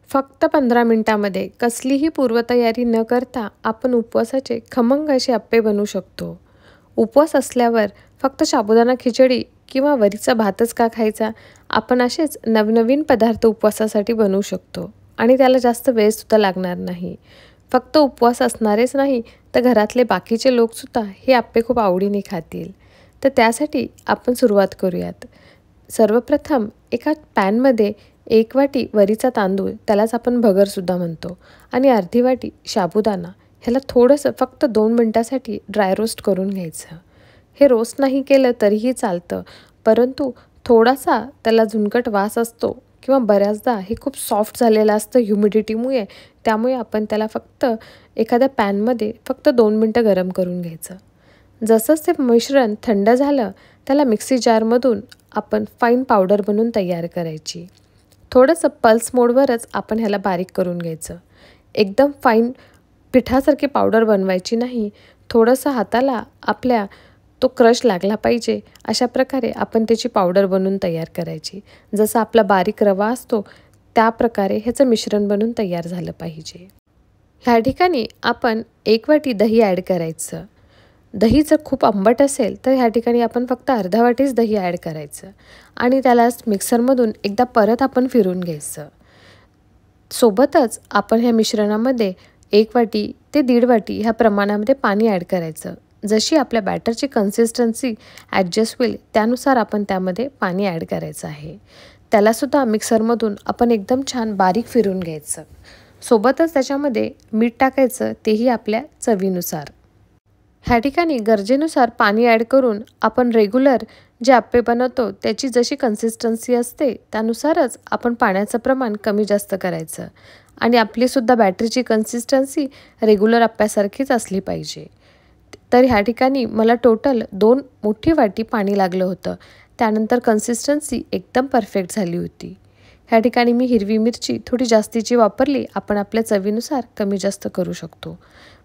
फक्त 15 मिनिटांमध्ये कसलीही पूर्वतयारी न करता आपण उपवासाचे खमंग असे अप्पे बनवू शकतो. उपवास असल्यावर फक्त साबुदाणा खिचडी किंवा वरीचा भातच का खायचा? आपण असेच नवनवीन पदार्थ उपवासासाठी बनवू शकतो आणि त्याला जास्त वेळसुद्धा लागणार नाही. फक्त उपवास असणारेच नाही तर घरातले बाकीचे लोकसुद्धा हे अप्पे खूप आवडीने खातील. तर त्यासाठी आपण सुरुवात करूयात. सर्वप्रथम एका पॅनमध्ये 1 वाटी वरीचा तांदूळ, त्यालाच आपण भगरसुद्धा म्हणतो, आणि अर्धी वाटी साबुदाणा ह्याला थोडंसं फक्त 2 मिनटासाठी ड्राय रोस्ट करून घ्यायचं. हे रोस्ट नाही केलं तरीही चालतं, परंतु थोडासा त्याला झुणकट वास असतो किंवा बऱ्याचदा हे खूप सॉफ्ट झालेलं असतं ह्युमिडिटीमुळे. त्यामुळे आपण त्याला फक्त एखाद्या पॅनमध्ये फक्त 2 मिनटं गरम करून घ्यायचं. जसंच ते मिश्रण थंड झालं त्याला मिक्सी जारमधून आपण फाईन पावडर बनवून तयार करायची. थोडंसं पल्स मोडवरच आपण ह्याला बारीक करून घ्यायचं. एकदम फाईन पिठासारखी पावडर बनवायची नाही. थोडंसं हाताला आपल्या तो क्रश लागला पाहिजे अशा प्रकारे आपण त्याची पावडर बनवून तयार करायची. जसा आपला बारीक रवा असतो त्या प्रकारे ह्याचं मिश्रण बनवून तयार झालं पाहिजे. ह्या ठिकाणी आपण 1 वाटी दही ॲड करायचं. दही जर खूप आंबट असेल तर ह्या ठिकाणी आपण फक्त अर्धा वाटीच दही ॲड करायचं आणि त्याला मिक्सरमधून एकदा परत आपण फिरून घ्यायचं. सोबतच आपण ह्या मिश्रणामध्ये 1 वाटी ते 1.5 वाटी ह्या प्रमाणामध्ये पाणी ॲड करायचं. जशी आपल्या बॅटरची कन्सिस्टन्सी ॲडजस्ट होईल त्यानुसार आपण त्यामध्ये पाणी ॲड करायचं आहे. त्यालासुद्धा मिक्सरमधून आपण एकदम छान बारीक फिरून घ्यायचं. सोबतच त्याच्यामध्ये मीठ टाकायचं, तेही आपल्या चवीनुसार. ह्या ठिकाणी गरजेनुसार पाणी ॲड करून आपण रेग्युलर जे अप्पे बनवतो त्याची जशी कन्सिस्टन्सी असते त्यानुसारच आपण पाण्याचं प्रमाण कमी जास्त करायचं आणि आपलीसुद्धा बॅटरीची कन्सिस्टन्सी रेग्युलर अप्प्यासारखीच असली पाहिजे. तर ह्या ठिकाणी मला टोटल 2 मोठी वाटी पाणी लागलं होतं. त्यानंतर कन्सिस्टन्सी एकदम परफेक्ट झाली होती. ह्या ठिकाणी मी हिरवी मिरची थोडी जास्तीची वापरली. आपण आपल्या चवीनुसार कमी जास्त करू शकतो.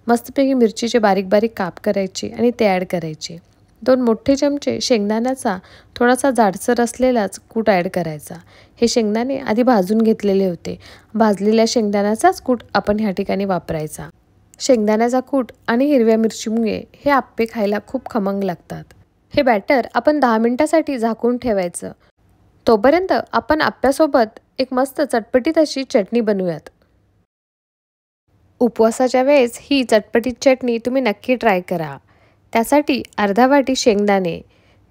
मस्तपैकी मिरचीचे बारीक बारीक काप करायचे आणि ते ॲड करायचे. 2 मोठे चमचे शेंगदाण्याचा थोडासा जाडसर असलेलाच कूट ॲड करायचा. हे शेंगदाणे आधी भाजून घेतलेले होते. भाजलेल्या शेंगदाण्याचाच कूट आपण ह्या ठिकाणी वापरायचा. शेंगदाण्याचा कूट आणि हिरव्या मिरचीमुळे हे अप्पे खायला खूप खमंग लागतात. हे बॅटर आपण 10 मिनिटासाठी झाकून ठेवायचं. तोपर्यंत आपण अप्प्यासोबत एक मस्त चटपटीत अशी चटणी बनवूयात. उपवासाच्या वेळेस ही चटपटीत चटणी तुम्ही नक्की ट्राय करा. त्यासाठी अर्धा वाटी शेंगदाणे,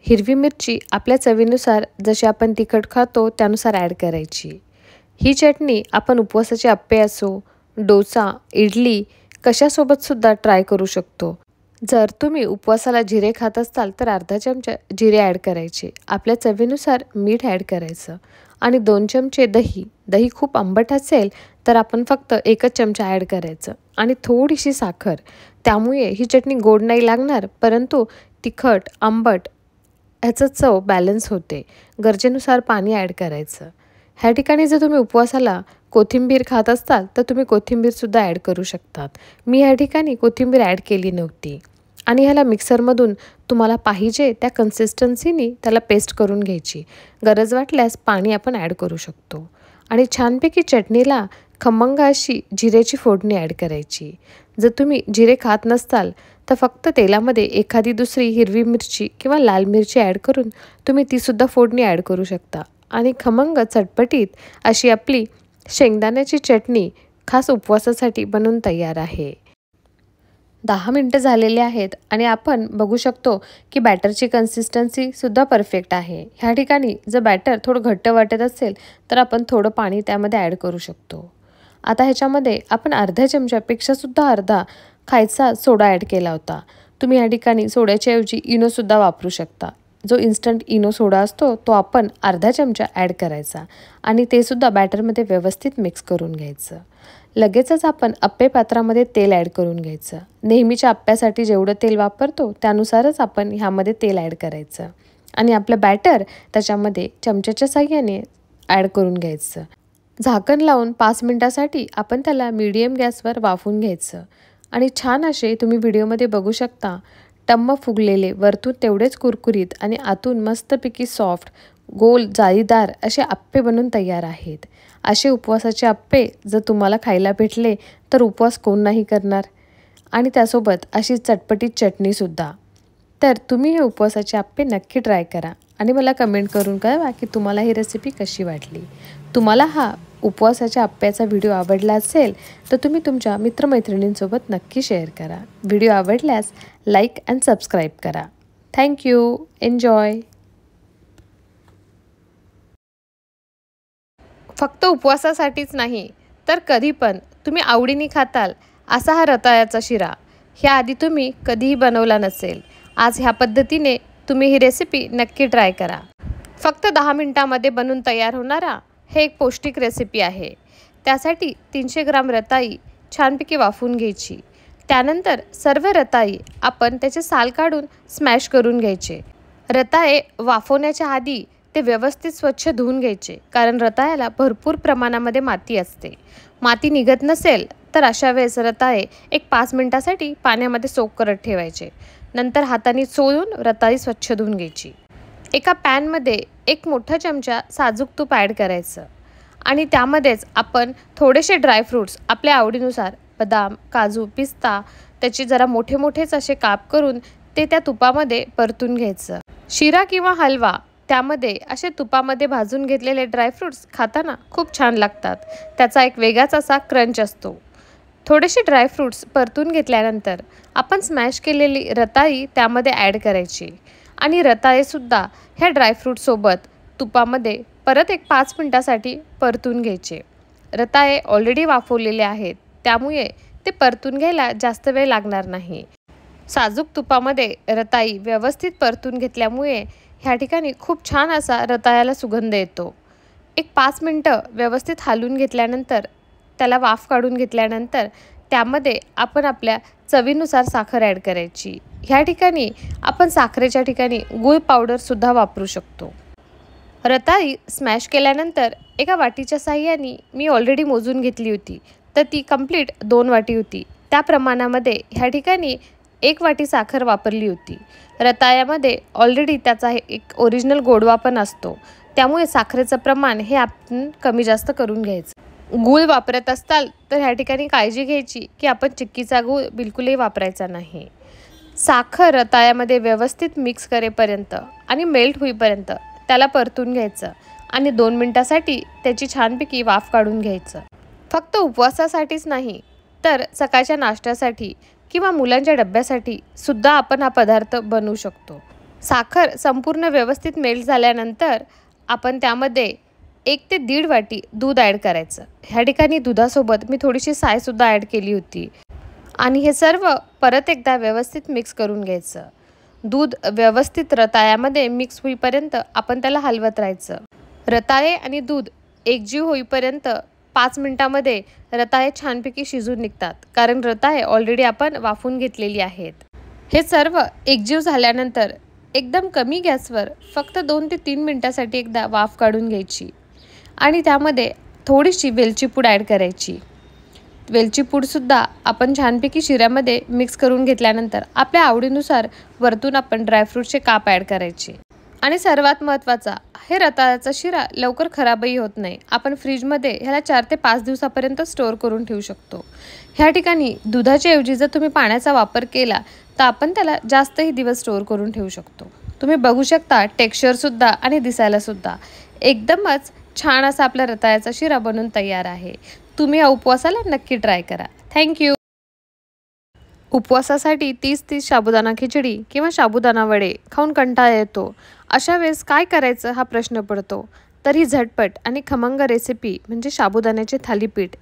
हिरवी मिरची आपल्या चवीनुसार जशी आपण तिखट खातो त्यानुसार ॲड करायची. ही चटणी आपण उपवासाचे अप्पे असो, डोसा, इडली कशासोबतसुद्धा ट्राय करू शकतो. जर तुम्ही उपवासाला जिरे खात असाल तर अर्धा चमचा जिरे ॲड करायचे. आपल्या चवीनुसार मीठ ॲड करायचं आणि 2 चमचे दही. दही खूप आंबट असेल तर आपण फक्त 1च चमचा ॲड करायचं आणि थोडीशी साखर. त्यामुळे ही चटणी गोड नाही लागणार, परंतु तिखट आंबट ह्याचं चव बॅलन्स होते. गरजेनुसार पाणी ॲड करायचं. ह्या ठिकाणी जर तुम्ही उपवासाला कोथिंबीर खात असाल तर तुम्ही कोथिंबीरसुद्धा ॲड करू शकतात. मी ह्या ठिकाणी कोथिंबीर ॲड केली नव्हती. आणि ह्याला मिक्सरमधून तुम्हाला पाहिजे त्या कन्सिस्टन्सीनी त्याला पेस्ट करून घ्यायची. गरज वाटल्यास पाणी आपण ॲड करू शकतो आणि छानपैकी चटणीला खमंग अशी जिऱ्याची फोडणी ॲड करायची. जर तुम्ही जिरे खात नसताल तर फक्त तेलामध्ये एखादी दुसरी हिरवी मिरची किंवा लाल मिरची ॲड करून तुम्ही तीसुद्धा फोडणी ॲड करू शकता आणि खमंग चटपटीत अशी आपली शेंगदाण्याची चटणी खास उपवासासाठी बनवून तयार आहे. 10 मिनटं झालेले आहेत आणि आपण बघू शकतो की बॅटरची कन्सिस्टन्सीसुद्धा परफेक्ट आहे. ह्या ठिकाणी जर बॅटर थोडं घट्ट वाटत असेल तर आपण थोडं पाणी त्यामध्ये ॲड करू शकतो. आता ह्याच्यामध्ये आपण अर्ध्या चमच्यापेक्षासुद्धा अर्धा खायचा सोडा ॲड केला होता. तुम्ही ह्या ठिकाणी सोड्याच्या ऐवजी इनोसुद्धा वापरू शकता. जो इन्स्टंट इनो सोडा असतो तो आपण अर्धा चमचा ॲड करायचा आणि ते सुद्धा बॅटरमध्ये व्यवस्थित मिक्स करून घ्यायचं. लगेचच आपण अप्पे पात्रामध्ये तेल ॲड करून घ्यायचं. नेहमीच्या अप्प्यासाठी जेवढं तेल वापरतो त्यानुसारच आपण ह्यामध्ये तेल ॲड करायचं आणि आपलं बॅटर त्याच्यामध्ये चमच्याच्या साहाय्याने ॲड करून घ्यायचं. झाकण लावून 5 मिनिटासाठी आपण त्याला मीडियम गॅसवर वाफवून घ्यायचं आणि छान असे तुम्ही व्हिडिओमध्ये बघू शकता टम्म फुगलेले, वरतून तेवढेच कुरकुरीत आणि आतून मस्तपैकी सॉफ्ट गोल जाळीदार असे आप्पे बनून तयार आहेत. असे उपवासाचे आप्पे जर तुम्हाला खायला भेटले तर उपवास कोण नाही करणार. आणि त्यासोबत अशी चटपटीत चटणीसुद्धा. तर तुम्ही हे उपवासाचे आप्पे नक्की ट्राय करा आणि मला कमेंट करून कळवा की तुम्हाला ही रेसिपी कशी वाटली. तुम्हाला हा उपवासाच्या आप्प्याचा व्हिडिओ आवडला असेल तर तुम्ही तुमच्या मित्रमैत्रिणींसोबत नक्की शेअर करा. व्हिडिओ आवडल्यास लाईक अँड सबस्क्राईब करा. थँक्यू. एन्जॉय. फक्त उपवासासाठीच नाही तर कधी पण तुम्ही आवडीने खाताल असा हा रताळ्याचा शिरा ह्या आधी तुम्ही कधीही बनवला नसेल. आज ह्या पद्धतीने तुम्ही ही रेसिपी नक्की ट्राय करा. फक्त 10 मिनिटांमध्ये बनून तयार होणारा हे एक पौष्टिक रेसिपी आहे. त्यासाठी 300 ग्राम रताळी छानपैकी वाफवून घ्यायची. त्यानंतर सर्व रताळी आपण त्याचे साल काढून स्मॅश करून घ्यायचे. रताळे वाफवण्याच्या आधी ते व्यवस्थित स्वच्छ धुवून घ्यायचे, कारण रताळ्याला भरपूर प्रमाणामध्ये माती असते. माती निघत नसेल तर अशा वेळेस रताळे एक 5 मिनिटासाठी पाण्यामध्ये सोक करत ठेवायचे. नंतर हाताने चोळून रताळी स्वच्छ धुवून घ्यायची. एका पॅनमध्ये एक मोठा चमचा साजूक तूप ॲड करायचं आणि त्यामध्येच आपण थोडेसे ड्रायफ्रूट्स आपल्या आवडीनुसार बदाम, काजू, पिस्ता त्याचे जरा मोठे मोठेच असे काप करून ते त्या तुपामध्ये परतून घ्यायचं. शिरा किंवा हलवा त्यामध्ये असे तुपामध्ये भाजून घेतलेले ड्रायफ्रूट्स खाताना खूप छान लागतात. त्याचा एक वेगळाच असा क्रंच असतो. थोडेसे ड्रायफ्रूट्स परतून घेतल्यानंतर आपण स्मॅश केलेली रताळी त्यामध्ये ॲड करायची आणि रताळेसुद्धा ह्या ड्रायफ्रूटसोबत तुपामध्ये परत एक 5 मिनिटासाठी परतून घ्यायचे. रताळे ऑलरेडी वाफवलेले आहेत त्यामुळे ते परतून घ्यायला जास्त वेळ लागणार नाही. साजूक तुपामध्ये रताळी व्यवस्थित परतून घेतल्यामुळे ह्या ठिकाणी खूप छान असा रताळ्याला सुगंध येतो. एक 5 मिनटं व्यवस्थित हलवून घेतल्यानंतर त्याला वाफ काढून घेतल्यानंतर त्यामध्ये आपण आपल्या चवीनुसार साखर ॲड करायची. ह्या ठिकाणी आपण साखरेच्या ठिकाणी गूळ पावडरसुद्धा वापरू शकतो. रताळी स्मॅश केल्यानंतर एका वाटीच्या साहाय्याने मी ऑलरेडी मोजून घेतली होती तर ती कंप्लीट 2 वाटी होती. त्या प्रमाणामध्ये ह्या ठिकाणी 1 वाटी साखर वापरली होती. रताळ्यामध्ये ऑलरेडी त्याचा एक ओरिजिनल गोडवा पण असतो त्यामुळे साखरेचं प्रमाण हे आपण कमी जास्त करून घ्यायचं. गूळ वापरत असताल तर ह्या ठिकाणी काळजी घ्यायची की आपण चिक्कीचा गूळ बिलकुलही वापरायचा नाही. साखर रताळ्यामध्ये व्यवस्थित मिक्स करेपर्यंत आणि मेल्ट होईपर्यंत त्याला परतून घ्यायचं आणि 2 मिनिटासाठी त्याची छानपैकी वाफ काढून घ्यायचं. फक्त उपवासासाठीच नाही तर सकाळच्या नाश्त्यासाठी किंवा मुलांच्या डब्यासाठी सुद्धा आपण हा पदार्थ बनवू शकतो. साखर संपूर्ण व्यवस्थित मेल्ट झाल्यानंतर आपण त्यामध्ये 1 ते 1.5 वाटी दूध ॲड करायचं. ह्या ठिकाणी दुधासोबत मी थोडीशी सायसुद्धा ॲड केली होती आणि हे सर्व परत एकदा व्यवस्थित मिक्स करून घ्यायचं. दूध व्यवस्थित रताळ्यामध्ये मिक्स होईपर्यंत आपण त्याला हलवत राहायचं. रताळे आणि दूध एकजीव होईपर्यंत 5 मिनिटामध्ये रताळे छानपैकी शिजून निघतात, कारण रताळे ऑलरेडी आपण वाफवून घेतलेली आहेत. हे सर्व एकजीव झाल्यानंतर एकदम कमी गॅसवर फक्त 2 ते 3 मिनिटासाठी एकदा वाफ काढून घ्यायची आणि त्यामध्ये थोडीशी वेलची पूड ॲड करायची. वेलची पूडसुद्धा आपण छानपैकी शिऱ्यामध्ये मिक्स करून घेतल्यानंतर आपल्या आवडीनुसार वरतून आपण ड्रायफ्रूटचे काप ॲड करायचे. आणि सर्वात महत्त्वाचा, हे रताळ्याचा शिरा लवकर खराबही होत नाही. आपण फ्रीजमध्ये ह्याला 4 ते 5 दिवसापर्यंत स्टोअर करून ठेवू शकतो. ह्या ठिकाणी दुधाच्या ऐवजी जर तुम्ही पाण्याचा वापर केला तर आपण त्याला जास्तही दिवस स्टोअर करून ठेवू शकतो. तुम्ही बघू शकता टेक्स्चरसुद्धा आणि दिसायलासुद्धा एकदमच छान असा आपला रताळ्याचा शिरा बनून तयार आहे. तुम्ही हा उपवासाला नक्की ट्राय करा. थँक्यू. उपवासासाठी 30-30 साबुदाणा खिचडी किंवा साबुदाणा वडे खाऊन कंटाळा येतो. अशा वेळेस काय करायचं हा प्रश्न पडतो. तर ही झटपट आणि खमंग रेसिपी म्हणजे साबुदाण्याचे थालीपीठ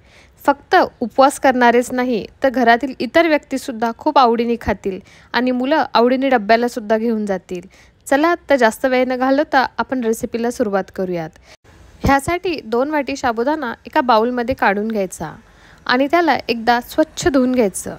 फक्त उपवास करणारेच नाही तर घरातील इतर व्यक्तीसुद्धा खूप आवडीने खातील आणि मुलं आवडीने डब्यालासुद्धा घेऊन जातील. चला तर जास्त वेळ न घालवता आपण रेसिपीला सुरुवात करूयात. ह्यासाठी 2 वाटी साबुदाणा एका बाउलमध्ये काढून घ्यायचा आणि त्याला एकदा स्वच्छ धुवून घ्यायचं.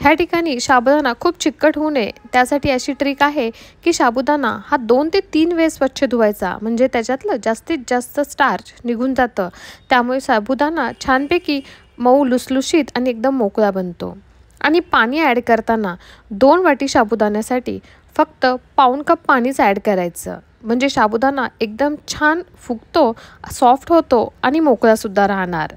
ह्या ठिकाणी साबुदाणा खूप चिकट होऊ नये त्यासाठी अशी ट्रिक आहे की साबुदाणा हा 2 ते 3 वेळेस स्वच्छ धुवायचा, म्हणजे त्याच्यातलं जास्तीत जास्त स्टार्च निघून जातं. त्यामुळे साबुदाणा छानपैकी मऊ लुसलुशीत आणि एकदम मोकळा बनतो. आणि पाणी ॲड करताना 2 वाटी साबुदाण्यासाठी फक्त पाऊण कप पाणीच ॲड करायचं. म्हणजे साबुदाणा एकदम छान फुगतो, सॉफ्ट होतो आणि मोकळासुद्धा राहणार.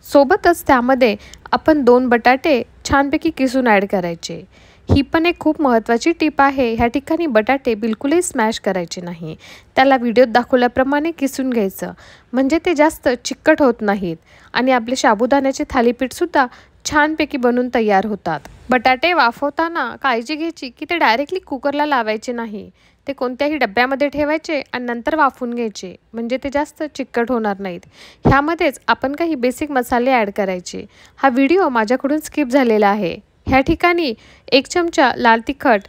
सोबतच त्यामध्ये आपण 2 बटाटे छानपैकी किसून ॲड करायचे. ही पण एक खूप महत्त्वाची टिप आहे. ह्या ठिकाणी बटाटे बिलकुलही स्मॅश करायचे नाही. त्याला व्हिडिओत दाखवल्याप्रमाणे किसून घ्यायचं, म्हणजे ते जास्त चिकट होत नाहीत आणि आपले साबुदाण्याचे थालीपीठसुद्धा छानपैकी बनून तयार होतात. बटाटे वाफवताना काळजी घ्यायची की ते डायरेक्टली कुकरला लावायचे नाही. ते कोणत्याही डब्यामध्ये ठेवायचे आणि नंतर वाफवून घ्यायचे, म्हणजे ते जास्त चिकट होणार नाहीत. ह्यामध्येच आपण काही बेसिक मसाले ॲड करायचे. हा व्हिडिओ माझ्याकडून स्किप झालेला आहे. ह्या ठिकाणी 1 चमचा लाल तिखट,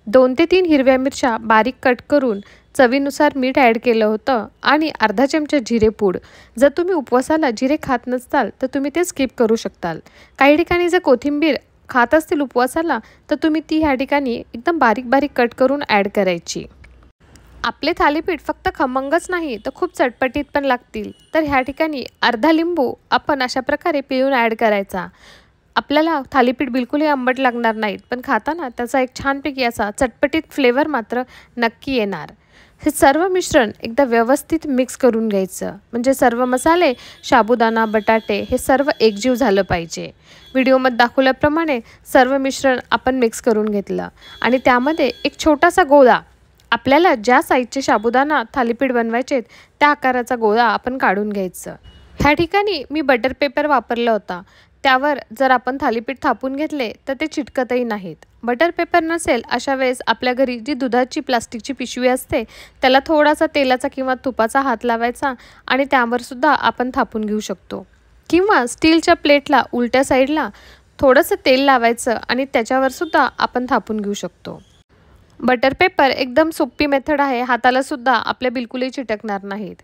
2 ते 3 हिरव्या मिरच्या बारीक कट करून, चवीनुसार मीठ ॲड केलं होतं आणि अर्धा चमचा जिरेपूड. जर तुम्ही उपवासाला जिरे खात नसताल तर तुम्ही ते स्किप करू शकताल. काही ठिकाणी जर कोथिंबीर खात असतील उपवासाला तर तुम्ही ती ह्या ठिकाणी एकदम बारीक बारीक कट करून ॲड करायची. आपले थालीपीठ फक्त खमंगच नाही तर खूप चटपटीत पण लागतील. तर ह्या ठिकाणी अर्धा लिंबू आपण अशा प्रकारे पिळून ॲड करायचा. आपल्याला थालीपीठ बिलकुलही आंबट लागणार नाहीत, पण खाताना त्याचा एक छानपैकी असा चटपटीत फ्लेवर मात्र नक्की येणार. हे सर्व मिश्रण एकदा व्यवस्थित मिक्स करून घ्यायचं, म्हणजे सर्व मसाले, साबुदाणा, बटाटे हे सर्व एकजीव झालं पाहिजे. व्हिडिओमध्ये दाखवल्याप्रमाणे सर्व मिश्रण आपण मिक्स करून घेतलं आणि त्यामध्ये एक छोटासा गोळा, आपल्याला ज्या साईजचे साबुदाणा थालीपीठ बनवायचे त्या आकाराचा गोळा आपण काढून घ्यायचं. ह्या ठिकाणी मी बटर पेपर वापरला होता. त्यावर जर आपण थालीपीठ थापून घेतले तर ते चिटकतही नाहीत. बटर पेपर नसेल अशा वेळेस आपल्या घरी जी दुधाची प्लास्टिकची पिशवी असते त्याला थोडासा तेलाचा किंवा तुपाचा हात लावायचा आणि त्यावर सुद्धा आपण थापून घेऊ शकतो. किंवा स्टीलच्या प्लेटला उलट्या साईडला थोडंसं तेल लावायचं आणि त्याच्यावर सुद्धा आपण थापून घेऊ शकतो. बटर पेपर एकदम सोपी मेथड आहे. हाताला सुद्धा आपल्या बिलकुलही चिटकणार नाहीत.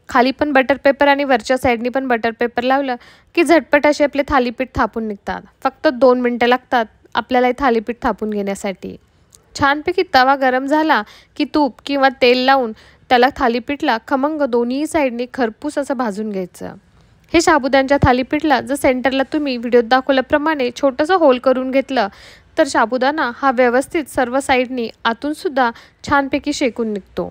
खाली पण बटर पेपर आणि वरच्या साईडनी पण बटर पेपर लावलं की झटपट असे आपले थालीपीठ थापून निघतात. फक्त 2 मिनटं लागतात आपल्याला हे थालीपीठ थापून घेण्यासाठी. छानपैकी तवा गरम झाला की तूप किंवा तेल लावून त्याला थालीपीठला खमंग दोन्ही साईडनी खरपूस असं भाजून घ्यायचं. हे साबुदाण्याच्या थालीपीठला जर सेंटरला तुम्ही व्हिडिओत दाखवल्याप्रमाणे छोटंसं होल करून घेतलं तर साबुदाणा हा व्यवस्थित सर्व साईडनी आतून सुद्धा छानपैकी शेकून निघतो.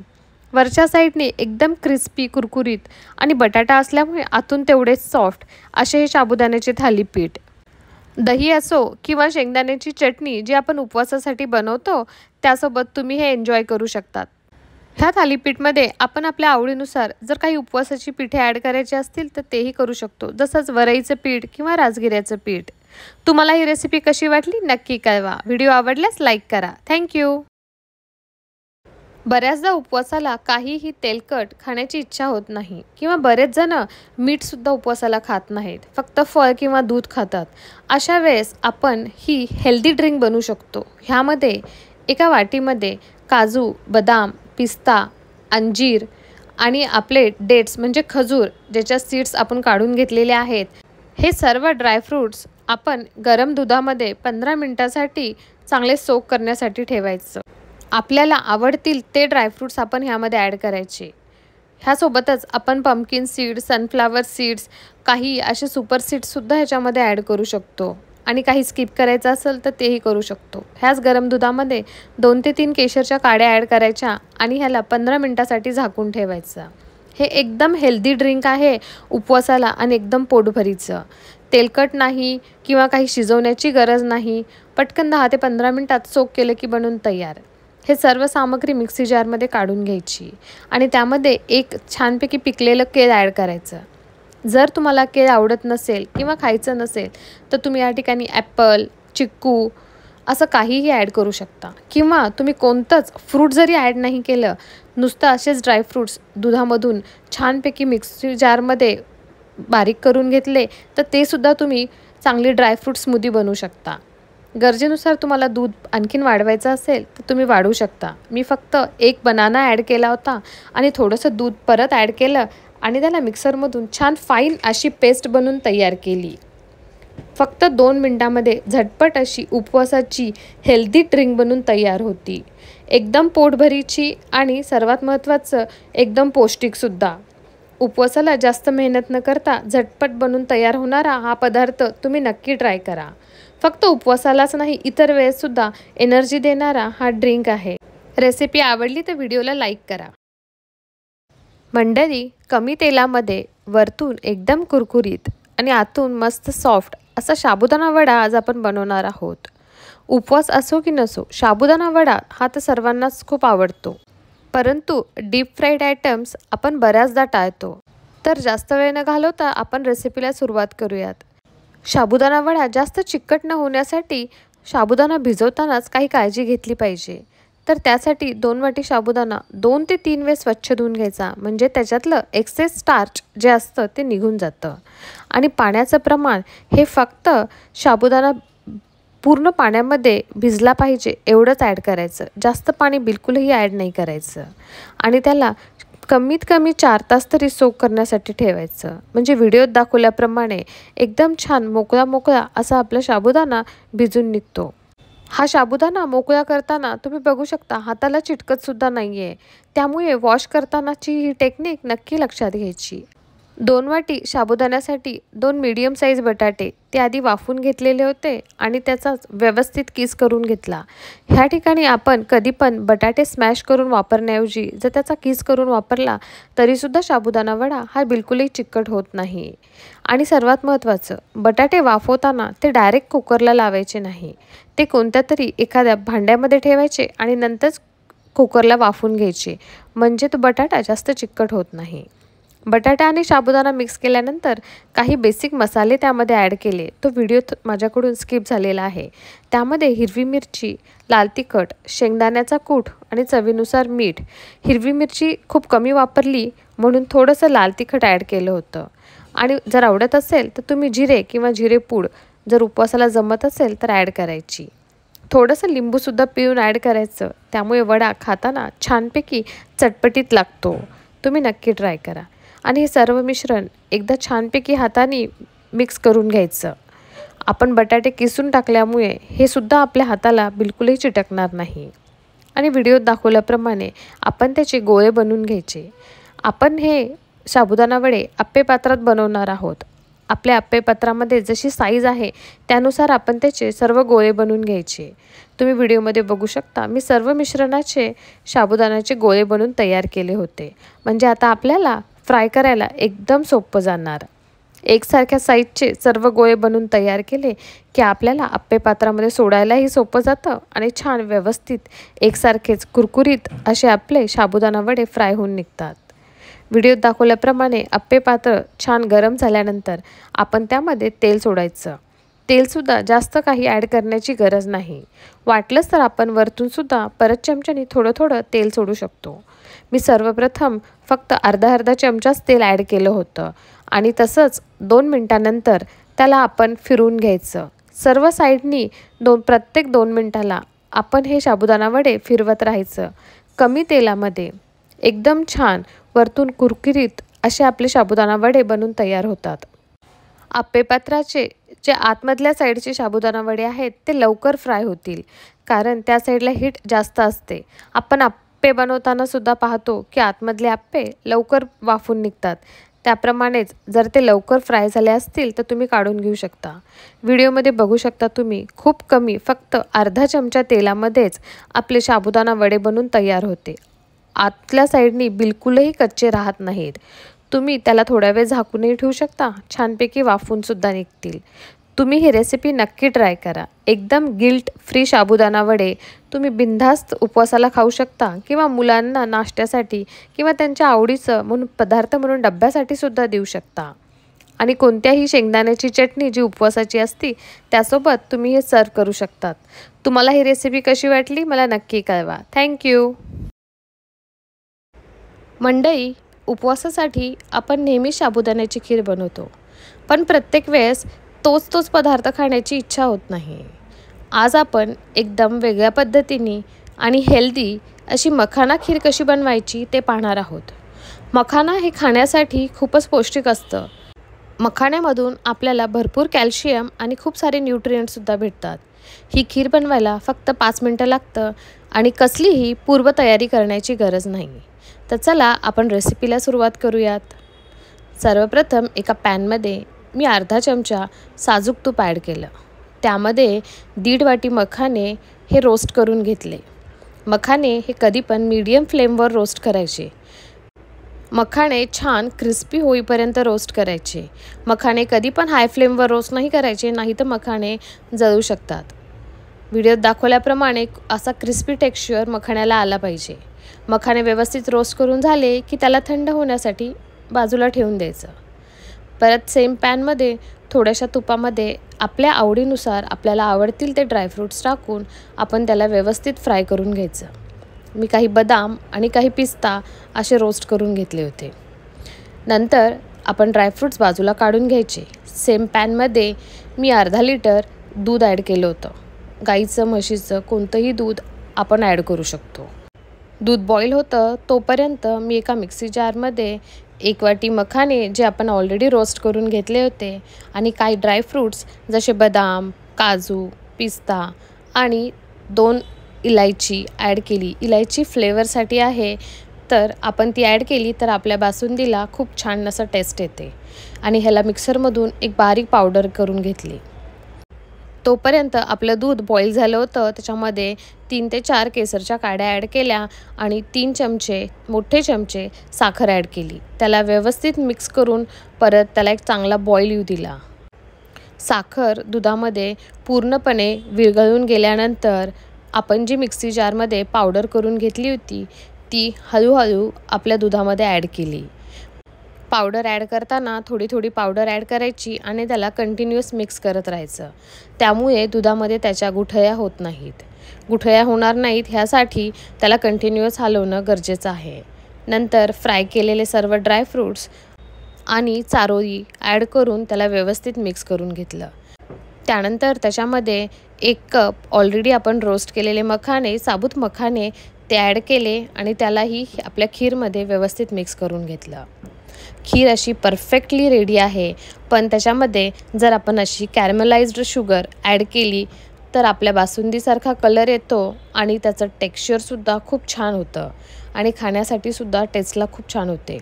वरच्या साईडनी एकदम क्रिस्पी, कुरकुरीत आणि बटाटा असल्यामुळे आतून तेवढेच सॉफ्ट असे हे साबुदाण्याचे थालीपीठ. दही असो किंवा शेंगदाण्याची चटणी जी आपण उपवासासाठी बनवतो त्यासोबत तुम्ही हे एन्जॉय करू शकतात. ह्या थालीपीठमध्ये आपण आपल्या आवडीनुसार जर काही उपवासाची पीठे ॲड करायची असतील तर तेही करू शकतो, जसंच वरईचं पीठ किंवा राजगिऱ्याचं पीठ. तुम्हाला ही रेसिपी कशी वाटली नक्की कळवा. व्हिडिओ आवडल्यास लाईक करा. थँक्यू. बऱ्याचदा उपवासाला काहीही तेलकट खाण्याची इच्छा होत नाही किंवा बरेच जण मीठसुद्धा उपवासाला खात नाहीत, फक्त फळ किंवा दूध खातात. अशा वेळेस आपण ही हेल्दी ड्रिंक बनवू शकतो. ह्यामध्ये एका वाटीमध्ये काजू, बदाम, पिस्ता, अंजीर आणि आपले डेट्स म्हणजे खजूर ज्याच्या सीड्स आपण काढून घेतलेले आहेत, हे सर्व ड्रायफ्रूट्स आपण गरम दुधामध्ये 15 मिनिटासाठी चांगले सोक करण्यासाठी ठेवायचं. आपल्याला आवडतील ते ड्रायफ्रूट्स आपण ह्यामध्ये ॲड करायचे. ह्यासोबतच आपण पंपकिन सीड्स, सनफ्लावर सीड्स, काही असे सुपर सीड्ससुद्धा ह्याच्यामध्ये ॲड करू शकतो आणि काही स्किप करायचं असेल तर तेही करू शकतो. ह्याच गरम दुधामध्ये 2 ते 3 केशरच्या काड्या ॲड करायच्या आणि ह्याला 15 मिनिटासाठी झाकून ठेवायचं. हे एकदम हेल्दी ड्रिंक आहे उपवासाला आणि एकदम पोटभरीचं. तेलकट नाही किंवा काही शिजवण्याची गरज नाही. पटकन 10 ते 15 मिनिटात सोक केलं की बनून तयार. हे सर्व सामग्री मिक्सी जारमध्ये काढून घ्यायची आणि त्यामध्ये एक छानपैकी पिकलेलं केळ ॲड करायचं. जर तुम्हाला केळ आवडत नसेल किंवा खायचं नसेल तर तुम्ही या ठिकाणी ॲपल, चिक्कू असं काहीही ॲड करू शकता किंवा तुम्ही कोणतंच फ्रूट जरी ॲड नाही केलं, नुसतं असेच ड्रायफ्रूट्स दुधामधून छानपैकी मिक्सी जारमध्ये बारीक करून घेतले तर ते सुद्धा तुम्ही चांगली ड्रायफ्रूट स्मूदी बनवू शकता. गरजेनुसार तुम्हाला दूध आणखीन वाढवायचं असेल तर तुम्ही वाढवू शकता. मी फक्त 1 बनाना ॲड केला होता आणि थोडंसं दूध परत ॲड केलं आणि त्याला मिक्सरमधून छान फाईन अशी पेस्ट बनवून तयार केली. फक्त 2 मिनिटांमध्ये झटपट अशी उपवासाची हेल्दी ड्रिंक बनून तयार होती. एकदम पोटभरीची आणि सर्वात महत्त्वाचं एकदम पौष्टिकसुद्धा. उपवासाला जास्त मेहनत न करता झटपट बनून तयार होणारा हा पदार्थ तुम्ही नक्की ट्राय करा. फक्त उपवासालाच नाही, इतर वेळेससुद्धा एनर्जी देणारा हा ड्रिंक आहे. रेसिपी आवडली तर व्हिडिओला लाईक करा. मंडळी, कमी तेलामध्ये वरतून एकदम कुरकुरीत आणि आतून मस्त सॉफ्ट असा साबुदाणा वडा आज आपण बनवणार आहोत. उपवास असो की नसो, साबुदाणा वडा हा तर सर्वांनाच खूप आवडतो. परंतु डीप फ्राईड आयटम्स आपण बऱ्याचदा टाळतो. तर जास्त वेळ न घालवता आपण रेसिपीला सुरुवात करूयात. साबुदाणा वडा जास्त चिकट न होण्यासाठी साबुदाणा भिजवतानाच काही काळजी घेतली पाहिजे. तर त्यासाठी 2 वाटी साबुदाणा 2 ते 3 वेळेस स्वच्छ धुवून घ्यायचा, म्हणजे त्याच्यातलं एक्सेस स्टार्च जे असतं ते निघून जातं. आणि पाण्याचं प्रमाण हे फक्त साबुदाणा पूर्ण पाण्यामध्ये भिजला पाहिजे एवढंच ॲड करायचं. जास्त पाणी बिलकुलही ॲड नाही करायचं. आणि त्याला कमीत कमी 4 तास तरी सोक करण्यासाठी ठेवायचं. म्हणजे व्हिडिओत दाखवल्याप्रमाणे एकदम छान मोकळा मोकळा असा आपला साबुदाणा भिजून निघतो. हा साबुदाणा मोकळा करताना तुम्ही बघू शकता हाताला चिटकतसुद्धा नाही आहे. त्यामुळे वॉश करतानाची ही टेक्निक नक्की लक्षात घ्यायची. 2 वाटी साबुदाण्यासाठी 2 मीडियम साईज बटाटे ते आधी वाफून घेतलेले होते आणि त्याचा व्यवस्थित किस करून घेतला. ह्या ठिकाणी आपण कधी पण बटाटे स्मॅश करून वापरण्याऐवजी जर त्याचा किस करून वापरला तरीसुद्धा साबुदाणा वडा हा बिलकुलही चिकट होत नाही. आणि सर्वात महत्त्वाचं, बटाटे वाफवताना ते डायरेक्ट कुकरला लावायचे नाही. ते कोणत्या तरी एखाद्या भांड्यामध्ये ठेवायचे आणि नंतरच कुकरला वाफवून घ्यायचे, म्हणजे तो बटाटा जास्त चिकट होत नाही. बटाटा आणि साबुदाणा मिक्स केल्यानंतर काही बेसिक मसाले त्यामध्ये ॲड केले. तो व्हिडिओ माझ्याकडून स्किप झालेला आहे. त्यामध्ये हिरवी मिरची, लाल तिखट, शेंगदाण्याचा कूट आणि चवीनुसार मीठ. हिरवी मिरची खूप कमी वापरली म्हणून थोडंसं लाल तिखट ॲड केलं होतं. आणि जर आवडत असेल तर तुम्ही जिरे किंवा जिरेपूड जर उपवासाला जमत असेल तर ॲड करायची. थोडंसं लिंबूसुद्धा पिळून ॲड करायचं. त्यामुळे वडा खाताना छानपैकी चटपटीत लागतो. तुम्ही नक्की ट्राय करा. आणि हे सर्व मिश्रण एकदा छानपैकी हाताने मिक्स करून घ्यायचं. आपण बटाटे किसून टाकल्यामुळे हे सुद्धा आपल्या हाताला बिलकुलही चिटकणार नाही. आणि व्हिडिओत दाखवल्याप्रमाणे आपण त्याचे गोळे बनवून घ्यायचे. आपण हे साबुदाणा वडे आप्पे पात्रात बनवणार आहोत. आपल्या आप्पे पात्रामध्ये जशी साईज आहे त्यानुसार आपण त्याचे सर्व गोळे बनवून घ्यायचे. तुम्ही व्हिडिओमध्ये बघू शकता मी सर्व मिश्रणाचे साबुदाण्याचे गोळे बनवून तयार केले होते. म्हणजे आता आपल्याला फ्राय करायला एकदम सोपं जाणार. एकसारख्या साईजचे सर्व गोळे बनवून तयार केले की आपल्याला आप्पे पात्रामध्ये सोडायलाही सोपं जातं आणि छान व्यवस्थित एकसारखेच कुरकुरीत असे आपले साबुदाणा वडे फ्राय होऊन निघतात. व्हिडिओत दाखवल्याप्रमाणे आप्पे पात्र छान गरम झाल्यानंतर आपण त्यामध्ये तेल सोडायचं. तेलसुद्धा जास्त काही ॲड करण्याची गरज नाही. वाटलंच तर आपण वरतूनसुद्धा परत चमच्याने थोडं थोडं तेल सोडू शकतो. मी सर्वप्रथम फक्त अर्धा चमचाच तेल ॲड केलं होतं आणि तसंच 2 मिनटानंतर त्याला आपण फिरवून घ्यायचं. सर्व साईडनी प्रत्येक 2 मिनटाला आपण हे साबुदाणा वडे फिरवत राहायचं. कमी तेलामध्ये एकदम छान वरतून कुरकुरीत असे आपले साबुदाणा वडे बनून तयार होतात. आप्पे पात्राचे जे आतमधल्या साईडचे साबुदाणा वडे आहेत ते लवकर फ्राय होतील, कारण त्या साईडला हीट जास्त असते. आपण आप्पे बनवताना सुद्धा पाहतो की आतमधले आप्पे लवकर वाफून निघतात. त्याप्रमाणेच जर ते लवकर फ्राय झाले असतील तर तुम्ही काढून घेऊ शकता. व्हिडिओमध्ये बघू शकता तुम्ही खूप कमी फक्त अर्धा चमचा तेलामध्येच आपले साबुदाणा वडे बनून तयार होते. आतल्या साईडनी बिलकुलही कच्चे राहत नाहीत. तुम्ही त्याला थोडा वेळ झाकूनही ठेवू शकता. छानपैकी वाफूनसुद्धा निघतील. तुम्ही ही रेसिपी नक्की ट्राय करा. एकदम गिल्ट फ्री साबुदाणा वडे तुम्ही बिनधास्त उपवासाला खाऊ शकता किंवा मुलांना नाश्त्यासाठी किंवा त्यांच्या आवडीचं म्हणून पदार्थ म्हणून डब्यासाठी सुद्धा देऊ शकता. आणि कोणत्याही शेंगदाण्याची चटणी जी उपवासाची असती त्यासोबत तुम्ही हे सर्व करू शकतात. तुम्हाला ही रेसिपी कशी वाटली मला नक्की कळवा. थँक्यू. मंडळी, उपवासासाठी आपण नेहमी साबुदाण्याची खीर बनवतो, पण प्रत्येक वेळेस तोच पदार्थ खाण्याची इच्छा होत नाही. आज आपण एकदम वेगळ्या पद्धतीने आणि हेल्दी अशी मखाना खीर कशी बनवायची ते पाहणार आहोत. मखाना हे खाण्यासाठी खूपच पौष्टिक असतं. मखाण्यामधून आपल्याला भरपूर कॅल्शियम आणि खूप सारे न्यूट्रिएंट्ससुद्धा भेटतात. ही खीर बनवायला फक्त 5 मिनटं लागतं आणि कसलीही पूर्वतयारी करण्याची गरज नाही. तर चला आपण रेसिपीला सुरुवात करूयात. सर्वप्रथम एका पॅनमध्ये मी अर्धा चमचा साजूक तूप ॲड केलं. त्यामध्ये 1.5 वाटी मखाने हे रोस्ट करून घेतले. मखाने हे कधी पण मीडियम फ्लेमवर रोस्ट करायचे. मखाणे छान क्रिस्पी होईपर्यंत रोस्ट करायचे. मखाणे कधी पण हाय फ्लेमवर रोस्ट नाही करायचे, नाही तर मखाणे जळू शकतात. व्हिडिओत दाखवल्याप्रमाणे असा क्रिस्पी टेक्स्चर मखाण्याला आला पाहिजे. मखाणे व्यवस्थित रोस्ट करून झाले की त्याला थंड होण्यासाठी बाजूला ठेवून द्यायचं. परत सेम पॅनमध्ये थोड्याशा तुपामध्ये आपल्या आवडीनुसार आपल्याला आवडतील ते ड्रायफ्रूट्स टाकून आपण त्याला व्यवस्थित फ्राय करून घ्यायचं. मी काही बदाम आणि काही पिस्ता असे रोस्ट करून घेतले होते. नंतर आपण ड्रायफ्रूट्स बाजूला काढून घ्यायचे. सेम पॅनमध्ये मी अर्धा लिटर दूध ॲड केलं होतं. गाईचं म्हशीचं कोणतंही दूध आपण ॲड करू शकतो. दूध बॉईल होतं तोपर्यंत मी एका मिक्सी जारमध्ये 1 वाटी मखाणे जे आपण ऑलरेडी रोस्ट करून घेतले होते आणि काही ड्रायफ्रूट्स जसे बदाम, काजू, पिस्ता आणि 2 इलायची ॲड केली. इलायची फ्लेवरसाठी आहे, तर आपण ती ॲड केली तर आपल्या बासुंदीला खूप छान असं टेस्ट येते. आणि ह्याला मिक्सरमधून एक बारीक पावडर करून घेतली. तोपर्यंत आपलं दूध बॉईल झालं होतं. त्याच्यामध्ये 3 ते 4 केसरच्या काड्या ॲड केल्या आणि 3 मोठे चमचे साखर ॲड केली. त्याला व्यवस्थित मिक्स करून परत त्याला एक चांगला बॉईल येऊ दिला. साखर दुधामध्ये पूर्णपणे विरघळून गेल्यानंतर आपण जी मिक्सी जारमध्ये पावडर करून घेतली होती ती हळूहळू आपल्या दुधामध्ये ॲड केली. पावडर ॲड करताना थोडी थोडी पावडर ॲड करायची आणि त्याला कंटिन्युअस मिक्स करत राहायचं. त्यामुळे दुधामध्ये त्याच्या गुठळ्या होत नाहीत. गुठळ्या होणार नाहीत ह्यासाठी त्याला कंटिन्युअस हलवणं गरजेचं आहे. नंतर फ्राय केलेले सर्व ड्रायफ्रूट्स आणि चारोळी ॲड करून त्याला व्यवस्थित मिक्स करून घेतलं. त्यानंतर त्याच्यामध्ये 1 कप ऑलरेडी आपण रोस्ट केलेले मखाणे, साबूत मखाणे ते ॲड केले आणि त्यालाही आपल्या खीरमध्ये व्यवस्थित मिक्स करून घेतलं. खीर अशी परफेक्टली रेडी आहे. पण त्याच्यामध्ये जर आपण अशी कॅरमलाइज्ड शुगर ॲड केली तर आपल्या बासुंदीसारखा कलर येतो आणि त्याचं टेक्स्चरसुद्धा खूप छान होतं आणि खाण्यासाठी सुद्धा टेस्टला खूप छान होते.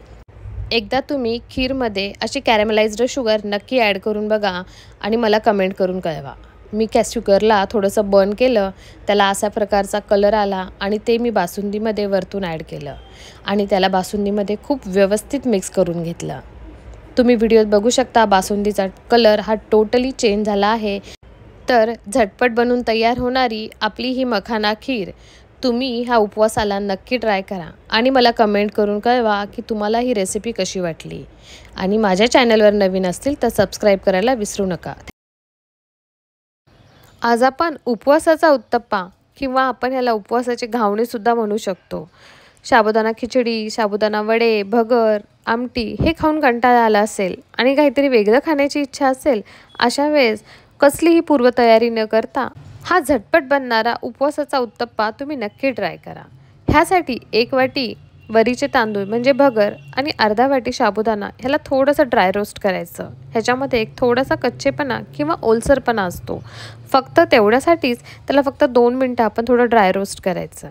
एकदा तुम्ही खीरमध्ये अशी कॅरमलाइज्ड शुगर नक्की ॲड करून बघा आणि मला कमेंट करून कळवा. मी शुगरला थोडंसं बर्न केलं, त्याला अशा प्रकारचा कलर आला आणि ते मी बासुंदीमध्ये वरतून ॲड केलं आणि त्याला बासुंदीमध्ये खूप व्यवस्थित मिक्स करून घेतलं. तुम्ही व्हिडिओत बघू शकता बासुंदीचा कलर हा टोटली चेंज झाला आहे. तर झटपट बनून तयार होणारी आपली ही मखाना खीर तुम्ही ह्या उपवासाला नक्की ट्राय करा आणि मला कमेंट करून कळवा की तुम्हाला ही रेसिपी कशी वाटली. आणि माझ्या चॅनलवर नवीन असतील तर सबस्क्राईब करायला विसरू नका. आज आपण उपवासाचा उत्तप्पा किंवा आपण ह्याला उपवासाचे घावणेसुद्धा म्हणू शकतो. साबुदाणा खिचडी, साबुदाणा वडे, भगर, आमटी हे खाऊन कंटाळा आला असेल आणि काहीतरी वेगळं खाण्याची इच्छा असेल, अशा वेळेस कसलीही पूर्वतयारी न करता हा झटपट बनणारा उपवासाचा उत्तप्पा तुम्ही नक्की ट्राय करा. ह्यासाठी 1 वाटी वरीचे तांदूळ म्हणजे भगर आणि अर्धा वाटी साबुदाणा ह्याला थोडंसं ड्राय रोस्ट करायचं. ह्याच्यामध्ये एक थोडासा कच्चेपणा किंवा ओलसरपणा असतो. फक्त तेवढ्यासाठीच त्याला फक्त 2 मिनटं आपण थोडं ड्राय रोस्ट करायचं.